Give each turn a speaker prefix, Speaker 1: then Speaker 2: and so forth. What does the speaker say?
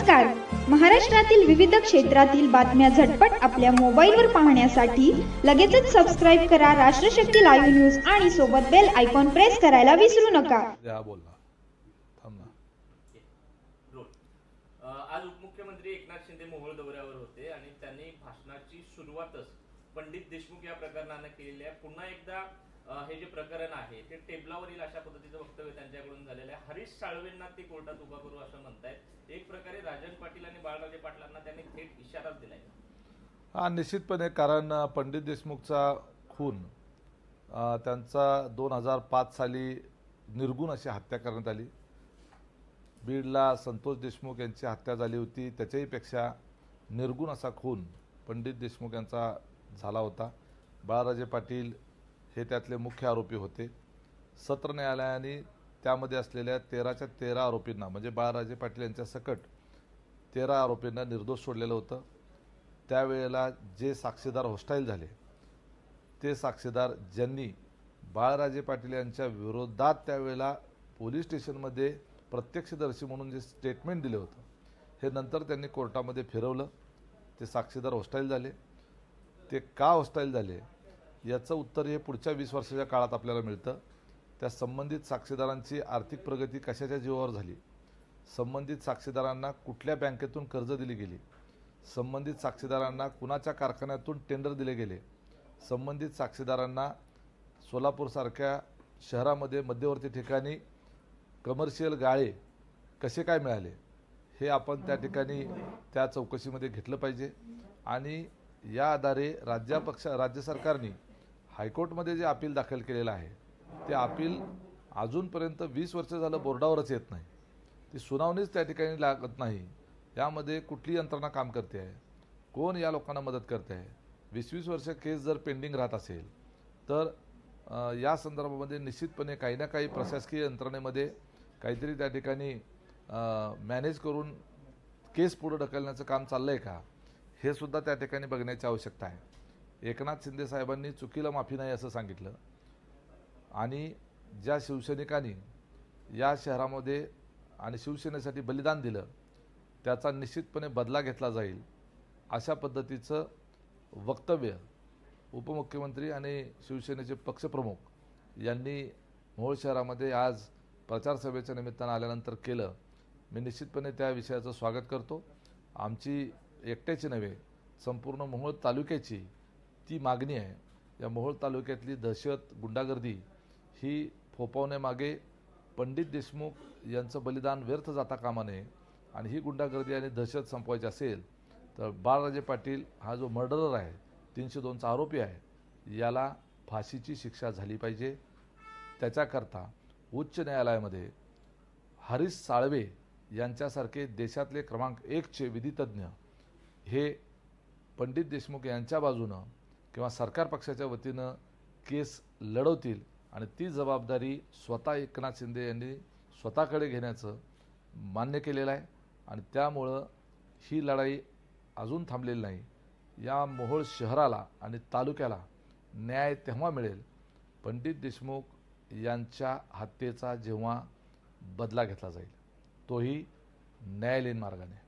Speaker 1: नमस्कार. महाराष्ट्रातील विविध क्षेत्रातील बातम्या झटपट आपल्या मोबाईलवर पाहण्यासाठी लगेचच सबस्क्राइब करा राष्ट्रशक्ती लाईव्ह न्यूज आणि सोबत बेल आयकॉन प्रेस करायला विसरू नका.
Speaker 2: आज उपमुख्यमंत्री एकनाथ शिंदे मोहोळ दौऱ्यावर होते आणि त्यांनी भाषणाची सुरुवातच पंडित देशमुख या प्रकरणाने केलेली आहे. पुन्हा एकदा हे जे प्रकरण आहे ते टेबलावर येईल अशा पद्धतीचं वक्तव्य त्यांच्याकडून झालेलं आहे. हरीश साळवेंना ते कोर्टात उभा करू असं म्हणतायत. एक प्रकारे राजन पाटील आणि बाळराजे पाटलांना त्यांनी थेट इशाराच दिलाय.
Speaker 3: हा निश्चितपणे, कारण पंडित देशमुखचा खून त्यांचा 2005 साली निर्गुण अशी हत्या करण्यात आली. बीडला संतोष देशमुख यांची हत्या झाली होती, त्याच्याही पेक्षा निर्गुण असा खून पंडित देशमुख यांचा झाला होता. बाळराजे पाटील हे त्यातले मुख्य आरोपी होते. सत्र न्यायालयाने त्यामध्ये असलेल्या 13च्या 13 आरोपींना, म्हणजे बाळराजे पाटील यांच्या सकट 13 आरोपींना निर्दोष सोडलेलं होतं. त्यावेळेला जे साक्षीदार होस्टाईल झाले, ते साक्षीदार ज्यांनी बाळराजे पाटील यांच्या विरोधात त्यावेळेला पोलीस स्टेशनमध्ये प्रत्यक्षदर्शी म्हणून जे स्टेटमेंट दिले होतं, हे नंतर त्यांनी कोर्टामध्ये फिरवलं. ते साक्षीदार होस्टाईल झाले. ते का होस्टाईल झाले याचं उत्तर हे पुढच्या 20 वर्षाच्या काळात आपल्याला मिळतं. त्या संबंधित साक्षीदारांची आर्थिक प्रगती कशाच्या जीवावर झाली, संबंधित साक्षीदारांना कुठल्या बँकेतून कर्ज दिली गेली, संबंधित साक्षीदारांना कुणाच्या कारखान्यातून टेंडर दिले गेले, संबंधित साक्षीदारांना सोलापूरसारख्या शहरामध्ये मध्यवर्ती ठिकाणी कमर्शियल गाळे कसे काय मिळाले, हे आपण त्या ठिकाणी त्या चौकशीमध्ये घेतलं पाहिजे. आणि या आधारे राज्य सरकारने हायकोर्टमध्ये जे अपील दाखल केलेलं आहे, ते अपील अजूनपर्यंत 20 वर्ष झालं बोर्डावरच येत नाही. ती सुनावणीच त्या ठिकाणी लागत नाही. यामध्ये कुठली यंत्रणा काम करते आहे, कोण या लोकांना मदत करते आहे. 20-20 वर्ष केस जर पेंडिंग राहत असेल तर या संदर्भामध्ये निश्चितपणे काही ना काही प्रशासकीय यंत्रणेमध्ये काहीतरी त्या ठिकाणी मॅनेज करून केस पुढे ढकलण्याचं काम चाललं आहे का, हे सुद्धा त्या ठिकाणी बघण्याची आवश्यकता आहे. एकनाथ शिंदे साहेबांनी चुकीला माफी नाही असं सांगितलं आणि ज्या शिवसैनिकांनी या शहरामध्ये आणि शिवसेनेसाठी बलिदान दिलं, त्याचा निश्चितपणे बदला घेतला जाईल अशा पद्धतीचं वक्तव्य उपमुख्यमंत्री आणि शिवसेनेचे पक्षप्रमुख यांनी मोहोळ शहरामध्ये आज प्रचारसभेच्या निमित्तानं आल्यानंतर केलं. मी निश्चितपणे त्या विषयाचं स्वागत करतो. आमची एकट्याची नव्हे, संपूर्ण मोहोळ तालुक्याची ती मागणी आहे. या मोहोळ तालुक्यातली दहशत, गुंडागर्दी ही फोफावण्यामागे पंडित देशमुख यांचं बलिदान व्यर्थ जाता कामा नये. आणि ही गुंडागर्दी आणि दहशत संपवायची असेल तर बाळराजे पाटील हा जो मर्डरर आहे, 302चा आरोपी आहे, याला फाशीची शिक्षा झाली पाहिजे. त्याच्याकरता उच्च न्यायालयामध्ये हरीश साळवे यांच्यासारखे देशातले क्रमांक 1चे विधितज्ञ हे पंडित देशमुख यांच्या बाजूनं किंवा सरकार पक्षाच्या वतीनं केस लढवतील आणि ती जबाबदारी स्वतः एकनाथ शिंदे यांनी स्वतःकडे घेण्याचं मान्य केलेलं आहे. आणि त्यामुळं ही लढाई अजून थांबलेली नाही. या मोहोळ शहराला आणि तालुक्याला न्याय तेव्हा मिळेल पंडित देशमुख यांच्या हत्येचा जेव्हा बदला घेतला जाईल, तोही न्यायालयीन मार्गाने.